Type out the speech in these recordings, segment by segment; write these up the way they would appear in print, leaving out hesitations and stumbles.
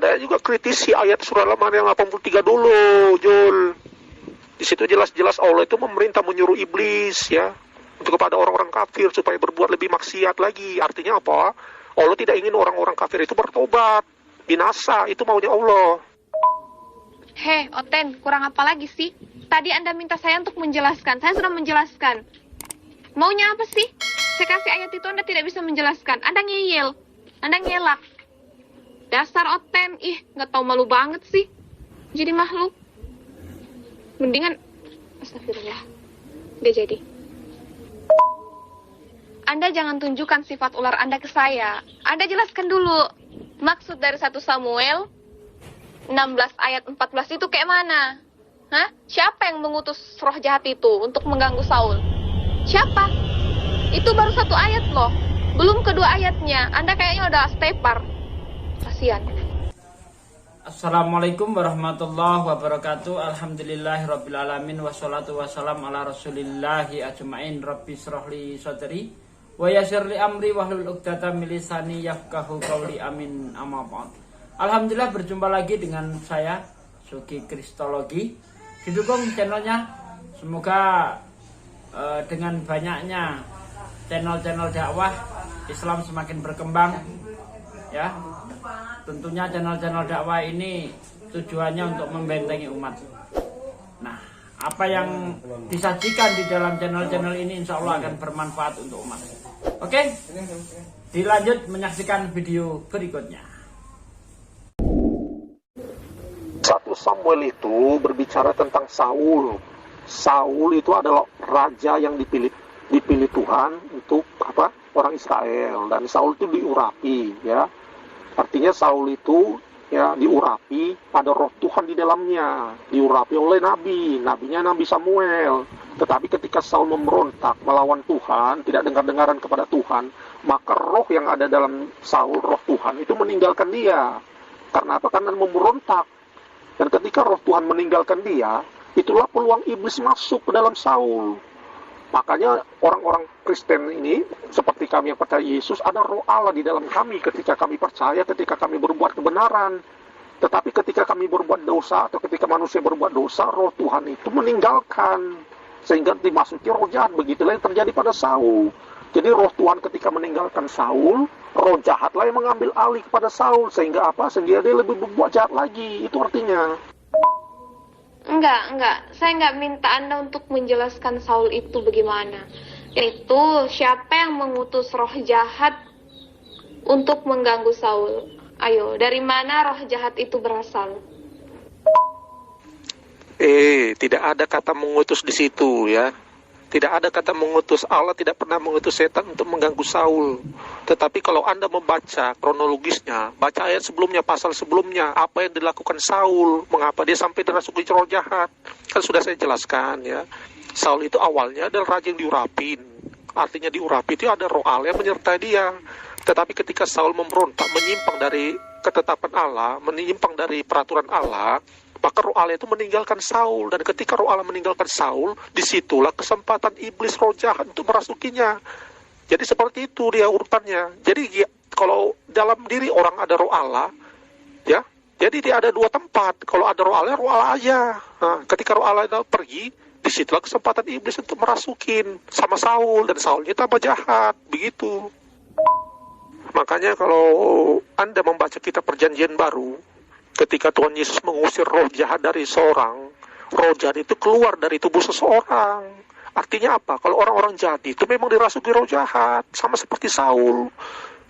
Anda juga kritisi ayat surah Al-Ma'idah yang 83 dulu, Jul. Di situ jelas-jelas Allah itu memerintah menyuruh iblis ya untuk kepada orang-orang kafir supaya berbuat lebih maksiat lagi. Artinya apa? Allah tidak ingin orang-orang kafir itu bertobat, binasa. Itu maunya Allah. Hei, Oten, kurang apa lagi sih? Tadi Anda minta saya untuk menjelaskan. Saya sudah menjelaskan. Maunya apa sih? Saya kasih ayat itu Anda tidak bisa menjelaskan. Anda ngeyel. Anda ngelak. Dasar Oten. Ih, nggak tahu malu banget sih. Jadi makhluk. Mendingan... Astagfirullah. Nggak jadi. Anda jangan tunjukkan sifat ular Anda ke saya. Anda jelaskan dulu. Maksud dari 1 Samuel 16 ayat 14 itu kayak mana? Hah? Siapa yang mengutus roh jahat itu untuk mengganggu Saul? Siapa? Itu baru 1 ayat loh. Belum kedua ayatnya. Anda kayaknya udah stepar. Kasian. Assalamualaikum warahmatullahi wabarakatuh. Alhamdulillahirrabbilalamin. Wassalatu wassalam ala rasulillahi ajma'in. Rabbi syrahli sadri wa yassirli amri wahlul 'uqdatam min lisani yafqahu qawli. Amin. Amma ba'd. Alhamdulillah berjumpa lagi dengan saya Sugi Kristologi. Didukung channelnya. Semoga dengan banyaknya channel-channel dakwah Islam semakin berkembang ya. Tentunya channel-channel dakwah ini tujuannya untuk membentengi umat. Nah, apa yang disajikan di dalam channel-channel ini insya Allah akan bermanfaat untuk umat. Oke, dilanjut menyaksikan video berikutnya. 1 Samuel itu berbicara tentang Saul. Saul itu adalah raja yang dipilih Tuhan untuk orang Israel, dan Saul itu diurapi ya. Artinya Saul itu ya diurapi, ada roh Tuhan di dalamnya, diurapi oleh nabinya Nabi Samuel. Tetapi ketika Saul memberontak melawan Tuhan, tidak dengar-dengaran kepada Tuhan, maka roh yang ada dalam Saul, roh Tuhan itu meninggalkan dia. Karena apa? Karena memberontak. Dan ketika roh Tuhan meninggalkan dia, itulah peluang iblis masuk ke dalam Saul. Makanya orang-orang Kristen ini, seperti kami yang percaya Yesus, ada roh Allah di dalam kami ketika kami percaya, ketika kami berbuat kebenaran. Tetapi ketika kami berbuat dosa, atau ketika manusia berbuat dosa, roh Tuhan itu meninggalkan. Sehingga dimasuki roh jahat. Begitulah yang terjadi pada Saul. Jadi roh Tuhan ketika meninggalkan Saul, roh jahatlah yang mengambil alih kepada Saul. Sehingga apa? Sehingga dia lebih berbuat jahat lagi. Itu artinya. Enggak. Saya enggak minta Anda untuk menjelaskan Saul itu bagaimana. Itu siapa yang mengutus roh jahat untuk mengganggu Saul? Ayo, dari mana roh jahat itu berasal? Tidak ada kata mengutus di situ ya. Tidak ada kata mengutus. Allah tidak pernah mengutus setan untuk mengganggu Saul. Tetapi kalau Anda membaca kronologisnya, baca ayat sebelumnya, pasal sebelumnya, apa yang dilakukan Saul, mengapa dia sampai dirasuki roh jahat, kan sudah saya jelaskan ya. Saul itu awalnya adalah raja yang diurapin. Artinya diurapi itu ada roh Allah yang menyertai dia. Tetapi ketika Saul memberontak, menyimpang dari ketetapan Allah, menyimpang dari peraturan Allah, maka roh Allah itu meninggalkan Saul. Dan ketika roh Allah meninggalkan Saul, disitulah kesempatan iblis roh jahat untuk merasukinya. Jadi seperti itu dia urutannya. Jadi ya, kalau dalam diri orang ada roh Allah, ya, jadi dia ada 2 tempat. Kalau ada roh Allah aja. Nah, ketika roh Allah itu pergi, disitulah kesempatan iblis untuk merasukin sama Saul. Dan Saulnya tambah jahat. Begitu. Makanya kalau Anda membaca kitab Perjanjian Baru, ketika Tuhan Yesus mengusir roh jahat dari seorang, roh jahat itu keluar dari tubuh seseorang. Artinya apa? Kalau orang-orang jahat itu memang dirasuki roh jahat, sama seperti Saul.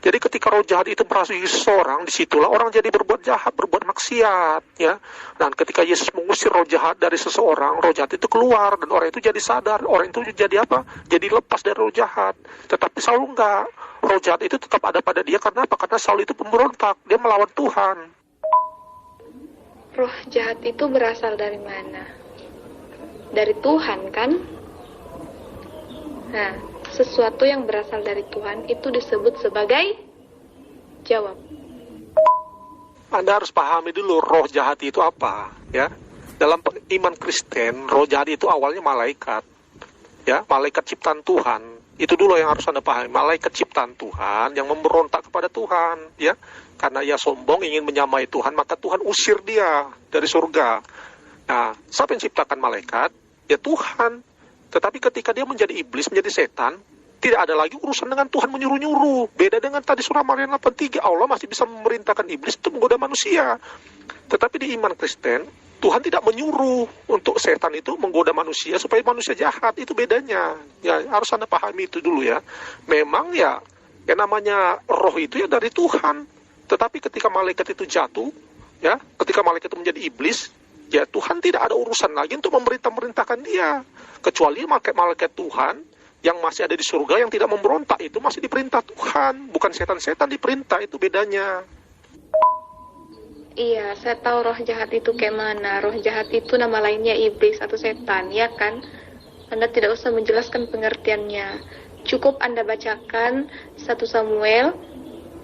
Jadi ketika roh jahat itu merasuki seseorang, disitulah orang jadi berbuat jahat, berbuat maksiat, ya. Dan ketika Yesus mengusir roh jahat dari seseorang, roh jahat itu keluar dan orang itu jadi sadar, orang itu jadi apa? Jadi lepas dari roh jahat. Tetapi Saul enggak. Roh jahat itu tetap ada pada dia karena apa? Karena Saul itu pemberontak, dia melawan Tuhan. Roh jahat itu berasal dari mana? Dari Tuhan kan? Nah, sesuatu yang berasal dari Tuhan itu disebut sebagai jawab. Anda harus pahami dulu roh jahat itu apa, ya. Dalam iman Kristen, roh jahat itu awalnya malaikat. Ya, malaikat ciptaan Tuhan. Itu dulu yang harus Anda pahami. Malaikat ciptaan Tuhan yang memberontak kepada Tuhan, ya. Karena ia sombong ingin menyamai Tuhan, maka Tuhan usir dia dari surga. Nah, siapa yang ciptakan malaikat? Ya Tuhan. Tetapi ketika dia menjadi iblis, menjadi setan, tidak ada lagi urusan dengan Tuhan menyuruh-nyuruh. Beda dengan tadi surah Maryam 8:3, Allah masih bisa memerintahkan iblis untuk menggoda manusia. Tetapi di iman Kristen, Tuhan tidak menyuruh untuk setan itu menggoda manusia supaya manusia jahat. Itu bedanya. Ya, harus Anda pahami itu dulu ya. Memang ya, yang namanya roh itu ya dari Tuhan. Tetapi ketika malaikat itu jatuh, ya, ketika malaikat itu menjadi iblis, ya Tuhan tidak ada urusan lagi untuk memerintahkan dia. Kecuali malaikat Tuhan yang masih ada di surga yang tidak memberontak itu masih diperintah Tuhan. Bukan setan-setan diperintah, itu bedanya. Iya, saya tahu roh jahat itu kayak mana. Roh jahat itu nama lainnya iblis atau setan, ya kan? Anda tidak usah menjelaskan pengertiannya. Cukup Anda bacakan 1 Samuel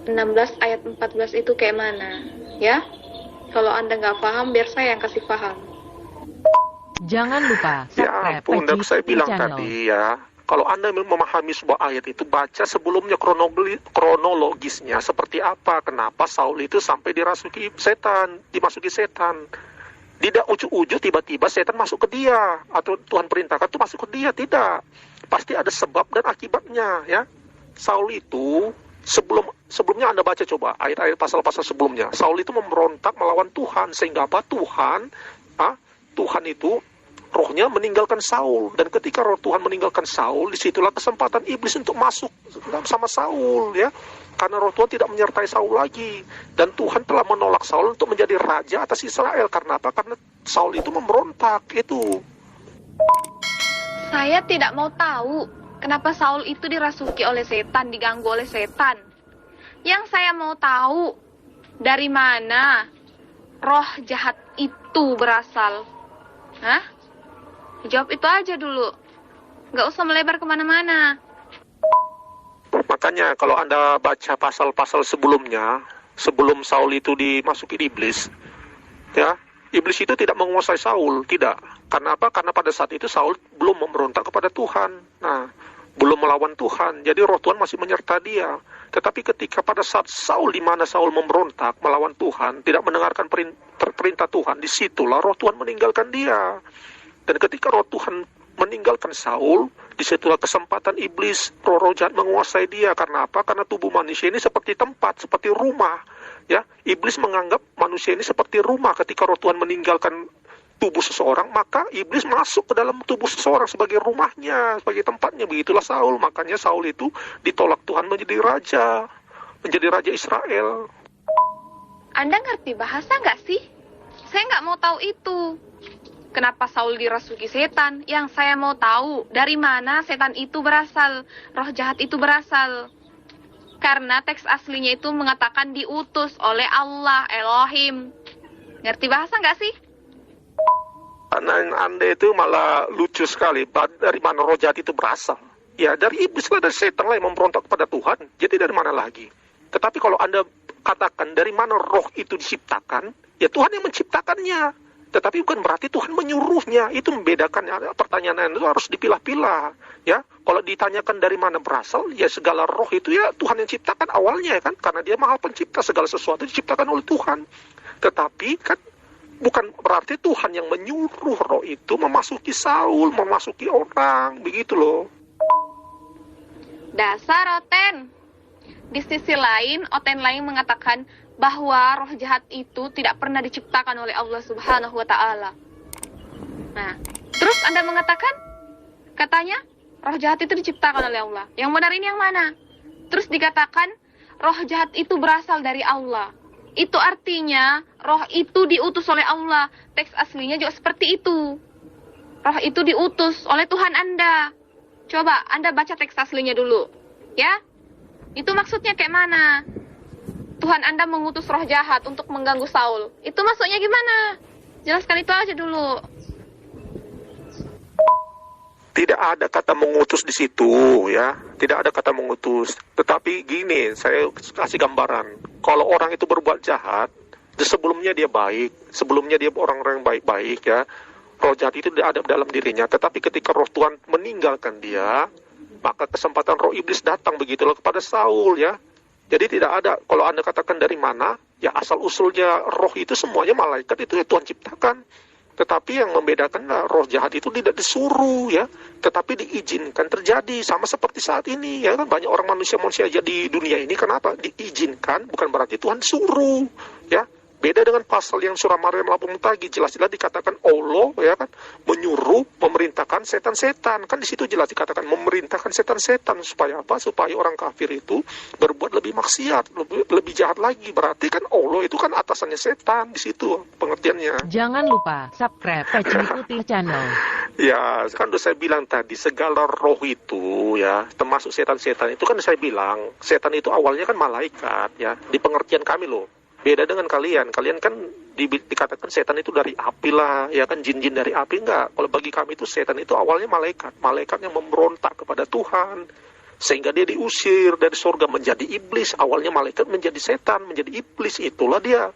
16 ayat 14 itu kayak mana, ya? Kalau Anda nggak paham, biar saya yang kasih paham. Jangan lupa Ya subscribe ampun, dan saya bilang channel. tadi ya, kalau Anda memahami sebuah ayat itu, baca sebelumnya kronologisnya seperti apa, kenapa Saul itu sampai dimasuki setan. Tidak ujuk-ujuk tiba-tiba setan masuk ke dia, atau Tuhan perintahkan itu masuk ke dia, tidak. Pasti ada sebab dan akibatnya, ya. Saul itu, sebelumnya Anda baca coba, ayat-ayat pasal-pasal sebelumnya, Saul itu memberontak melawan Tuhan, sehingga apa? Tuhan itu rohnya meninggalkan Saul, dan ketika roh Tuhan meninggalkan Saul, disitulah kesempatan iblis untuk masuk sama Saul, ya, karena roh Tuhan tidak menyertai Saul lagi, dan Tuhan telah menolak Saul untuk menjadi raja atas Israel. Karena apa? Karena Saul itu memberontak. Itu Saya tidak mau tahu kenapa Saul itu dirasuki oleh setan, diganggu oleh setan. Yang saya mau tahu, dari mana roh jahat itu berasal? Hah? Jawab itu aja dulu. Nggak usah melebar kemana-mana. makanya kalau Anda baca pasal-pasal sebelumnya, sebelum Saul itu dimasuki iblis, ya, iblis itu tidak menguasai Saul, tidak. Karena apa? Karena pada saat itu Saul belum memberontak kepada Tuhan. Nah, belum melawan Tuhan. Jadi roh Tuhan masih menyertai dia. Tetapi ketika pada saat Saul, di mana Saul memberontak melawan Tuhan, tidak mendengarkan perintah Tuhan, disitulah roh Tuhan meninggalkan dia. Dan ketika roh Tuhan meninggalkan Saul, disitulah kesempatan iblis, roh jahat menguasai dia. Karena apa? Karena tubuh manusia ini seperti tempat, seperti rumah. Ya, iblis menganggap manusia ini seperti rumah. Ketika roh Tuhan meninggalkan tubuh seseorang, maka iblis masuk ke dalam tubuh seseorang sebagai rumahnya, sebagai tempatnya. Begitulah Saul. Makanya Saul itu ditolak Tuhan menjadi raja Israel. Anda ngerti bahasa nggak sih? Saya nggak mau tahu itu. Kenapa Saul dirasuki setan? Yang saya mau tahu, dari mana setan itu berasal, roh jahat itu berasal. Karena teks aslinya itu mengatakan diutus oleh Allah, Elohim. Ngerti bahasa nggak sih? Karena Anda itu malah lucu sekali. Dari mana roh jahat itu berasal? Ya, dari iblis lah, dari setan lah yang memberontak kepada Tuhan. Jadi dari mana lagi? Tetapi kalau Anda katakan dari mana roh itu diciptakan, ya Tuhan yang menciptakannya. Tetapi bukan berarti Tuhan menyuruhnya. Itu membedakan. Pertanyaan itu harus dipilah-pilah. Ya, kalau ditanyakan dari mana berasal, ya segala roh itu ya Tuhan yang ciptakan awalnya, kan? Karena Dia Maha Pencipta, segala sesuatu diciptakan oleh Tuhan. Tetapi kan bukan berarti Tuhan yang menyuruh roh itu memasuki Saul, memasuki orang, begitu loh. Dasar Oten. Di sisi lain, Oten lain mengatakan bahwa roh jahat itu tidak pernah diciptakan oleh Allah Subhanahu wa Ta'ala. Nah, terus Anda mengatakan, katanya roh jahat itu diciptakan oleh Allah. Yang benar ini yang mana? Terus dikatakan roh jahat itu berasal dari Allah. Itu artinya roh itu diutus oleh Allah. Teks aslinya juga seperti itu. Roh itu diutus oleh Tuhan Anda. Coba Anda baca teks aslinya dulu, ya. Itu maksudnya kayak mana? Tuhan Anda mengutus roh jahat untuk mengganggu Saul. Itu maksudnya gimana? Jelaskan itu aja dulu. Tidak ada kata mengutus di situ, ya. Tidak ada kata mengutus. Tetapi gini, saya kasih gambaran. Kalau orang itu berbuat jahat, sebelumnya dia baik, sebelumnya dia orang-orang yang baik-baik, ya. Roh jahat itu ada dalam dirinya. Tetapi ketika roh Tuhan meninggalkan dia, maka kesempatan roh iblis datang begitulah kepada Saul ya. Jadi tidak ada, kalau Anda katakan dari mana, ya asal usulnya roh itu semuanya malaikat itu ya Tuhan ciptakan. Tetapi yang membedakan roh jahat itu tidak disuruh ya, tetapi diizinkan terjadi, sama seperti saat ini ya kan, banyak orang manusia aja di dunia ini. Kenapa? Diizinkan, bukan berarti Tuhan suruh ya. Beda dengan pasal yang surah Maryam 80 tadi, jelas-jelas dikatakan Allah ya kan, menyuruh, memerintahkan setan-setan. Kan di situ jelas dikatakan memerintahkan setan-setan supaya apa? Supaya orang kafir itu berbuat lebih maksiat, lebih jahat lagi. Berarti kan Allah itu kan atasannya setan di situ pengertiannya. Jangan lupa subscribe Peci Putih Channel. Ya, kan udah saya bilang tadi, segala roh itu ya, termasuk setan-setan itu kan saya bilang, setan itu awalnya kan malaikat ya, di pengertian kami loh. Beda dengan kalian kan dikatakan setan itu dari api lah, ya kan, jin-jin dari api. Enggak, kalau bagi kami itu setan itu awalnya malaikat yang memberontak kepada Tuhan, sehingga dia diusir dari surga menjadi iblis. Awalnya malaikat menjadi setan, menjadi iblis, itulah dia.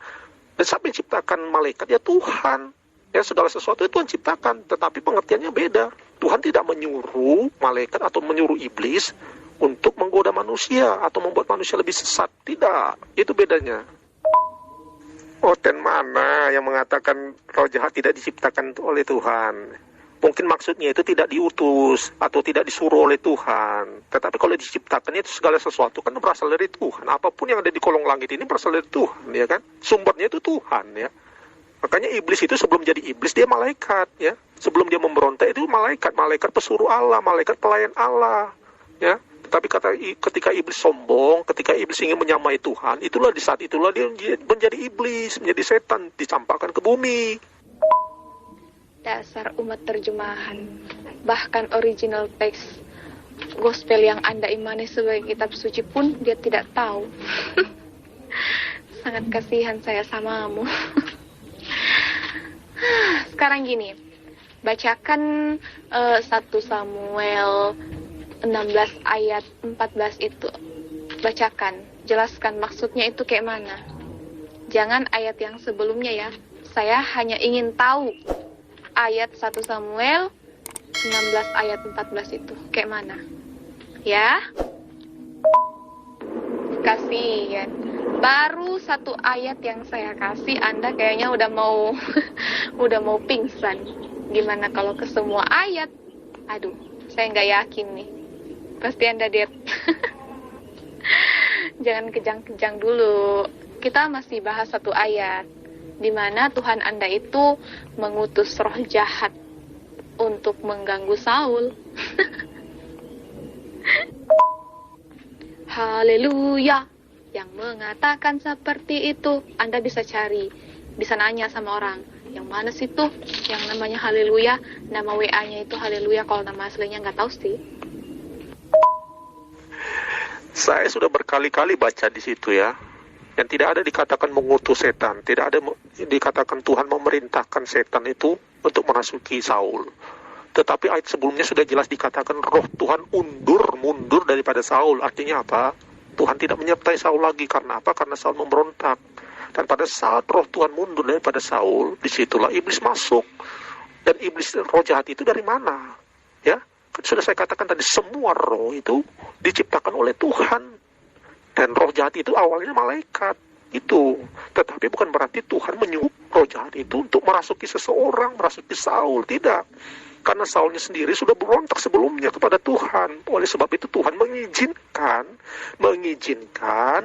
Dan siapa yang ciptakan malaikat? Ya Tuhan. Ya, segala sesuatu itu Tuhan ciptakan, tetapi pengertiannya beda. Tuhan tidak menyuruh malaikat atau menyuruh iblis untuk menggoda manusia atau membuat manusia lebih sesat. Tidak, itu bedanya. Oten mana yang mengatakan roh jahat tidak diciptakan oleh Tuhan? Mungkin maksudnya itu tidak diutus atau tidak disuruh oleh Tuhan. Tetapi kalau diciptakannya itu segala sesuatu kan berasal dari Tuhan. Apapun yang ada di kolong langit ini berasal dari Tuhan, ya kan? Sumbernya itu Tuhan, ya. Makanya iblis itu sebelum jadi iblis dia malaikat, ya. Sebelum dia memberontak itu malaikat pesuruh Allah, malaikat pelayan Allah, ya. Tetapi ketika iblis sombong, ketika iblis ingin menyamai Tuhan, itulah di saat itulah dia menjadi iblis, menjadi setan, dicampakkan ke bumi. Dasar umat terjemahan, bahkan original text gospel yang Anda imani sebagai kitab suci pun dia tidak tahu. Sangat kasihan saya samamu. Sekarang gini, bacakan 1 Samuel 16 ayat 14 itu. Bacakan, jelaskan maksudnya itu kayak mana. Jangan ayat yang sebelumnya ya. Saya hanya ingin tahu ayat 1 Samuel 16 ayat 14 itu kayak mana. Ya? Kasihan. Baru 1 ayat yang saya kasih Anda kayaknya udah mau udah mau pingsan. Gimana kalau ke semua ayat? Aduh, saya nggak yakin nih. Pasti Anda dead. Jangan kejang-kejang dulu. Kita masih bahas 1 ayat di mana Tuhan Anda itu mengutus roh jahat untuk mengganggu Saul. Haleluya. Yang mengatakan seperti itu, Anda bisa cari, bisa nanya sama orang, yang mana sih tuh yang namanya haleluya? Nama WA-nya itu haleluya, kalau nama aslinya nggak tahu sih. Saya sudah berkali-kali baca di situ ya. Yang tidak ada dikatakan mengutus setan, tidak ada dikatakan Tuhan memerintahkan setan itu untuk merasuki Saul. Tetapi ayat sebelumnya sudah jelas dikatakan roh Tuhan mundur daripada Saul. Artinya apa? Tuhan tidak menyertai Saul lagi. Karena apa? Karena Saul memberontak. Dan pada saat roh Tuhan mundur daripada Saul, disitulah iblis masuk. Dan iblis, roh jahat itu dari mana? Ya, sudah saya katakan tadi, semua roh itu diciptakan oleh Tuhan. Dan roh jahat itu awalnya malaikat. Itu. Tetapi bukan berarti Tuhan menyuruh roh jahat itu untuk merasuki seseorang, merasuki Saul. Tidak. Karena Saulnya sendiri sudah berontak sebelumnya kepada Tuhan. Oleh sebab itu Tuhan mengizinkan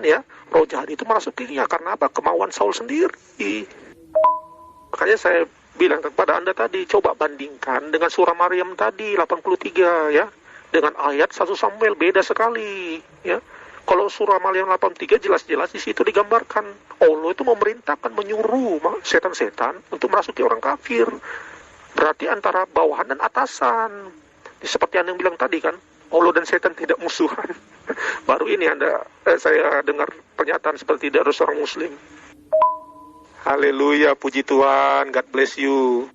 ya roh jahat itu merasukinya. Karena apa? Kemauan Saul sendiri. Makanya saya bilang kepada Anda tadi, coba bandingkan dengan surah Maryam tadi 83 ya, dengan ayat 1 Samuel, beda sekali ya. Kalau surah Maryam 83 jelas-jelas di situ digambarkan Allah itu memerintahkan, menyuruh setan-setan untuk merasuki orang kafir. Berarti antara bawahan dan atasan. Seperti yang bilang tadi kan, Allah dan setan tidak musuhan. Baru ini saya dengar pernyataan seperti dari seorang muslim. Haleluya, puji Tuhan, God bless you.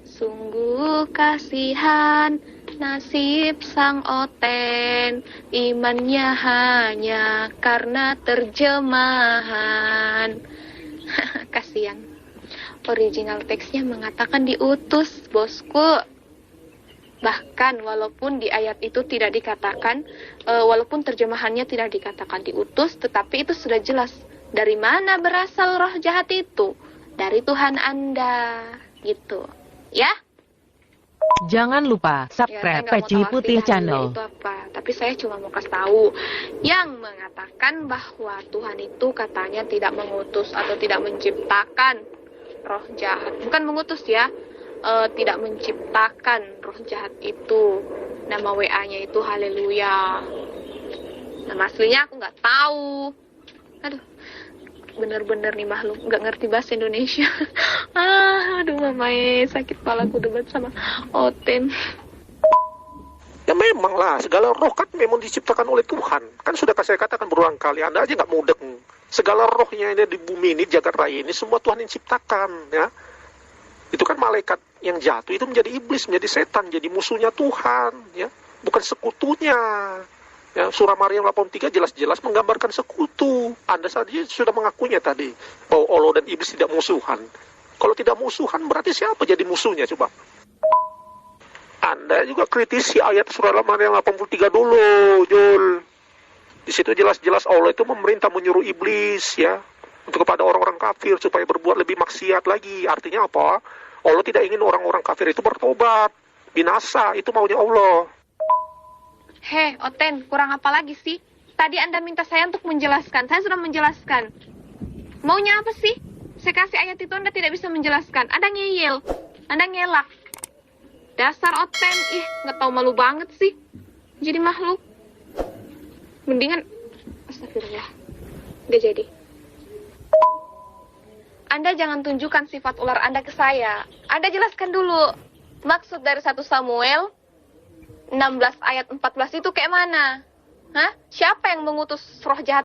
Sungguh kasihan nasib sang Oten, imannya hanya karena terjemahan. Kasihan. Original teksnya mengatakan diutus, bosku. Bahkan walaupun di ayat itu tidak dikatakan, walaupun terjemahannya tidak dikatakan diutus, tetapi itu sudah jelas. Dari mana berasal roh jahat itu? Dari Tuhan Anda, gitu. Ya? Jangan lupa Ya, saya subscribe nggak mau Peci tahu Putih artinya Channel. itu apa. Tapi saya cuma mau kasih tahu yang mengatakan bahwa Tuhan itu katanya tidak mengutus atau tidak menciptakan roh jahat. Bukan mengutus ya, tidak menciptakan roh jahat itu. Nama WA-nya itu Haleluya. Nama aslinya aku nggak tahu. Aduh, bener-bener nih makhluk nggak ngerti bahasa Indonesia. Aduh mamae, sakit kepalaku debat sama Oten. Ya memang lah, segala roh kan memang diciptakan oleh Tuhan. Kan sudah saya katakan berulang kali, Anda aja nggak mudeng. Segala rohnya ini di bumi ini, jagat raya ini, semua Tuhan yang ciptakan. Ya. Itu kan malaikat yang jatuh, itu menjadi iblis, menjadi setan, jadi musuhnya Tuhan. Ya. Bukan sekutunya. Ya, surah Maryam 83 jelas-jelas menggambarkan sekutu. Anda saja sudah mengakuinya tadi, bahwa Allah dan iblis tidak musuhan. Kalau tidak musuhan, berarti siapa jadi musuhnya, coba? Anda juga kritisi ayat surah Al-Maryam 83 dulu, Jul. Di situ jelas-jelas Allah itu memerintah menyuruh iblis ya untuk kepada orang-orang kafir supaya berbuat lebih maksiat lagi. Artinya apa? Allah tidak ingin orang-orang kafir itu bertobat, binasa. Itu maunya Allah. Heh, Oten, kurang apa lagi sih? Tadi Anda minta saya untuk menjelaskan. Saya sudah menjelaskan. Maunya apa sih? Saya kasih ayat itu Anda tidak bisa menjelaskan. Anda ngeyel. Anda ngelak. Dasar Oten, nggak tahu malu banget sih. Jadi makhluk. Mendingan, astagfirullah, nggak jadi. Anda jangan tunjukkan sifat ular Anda ke saya. Anda jelaskan dulu. Maksud dari 1 Samuel 16 ayat 14 itu kayak mana? Hah? Siapa yang mengutus roh jahat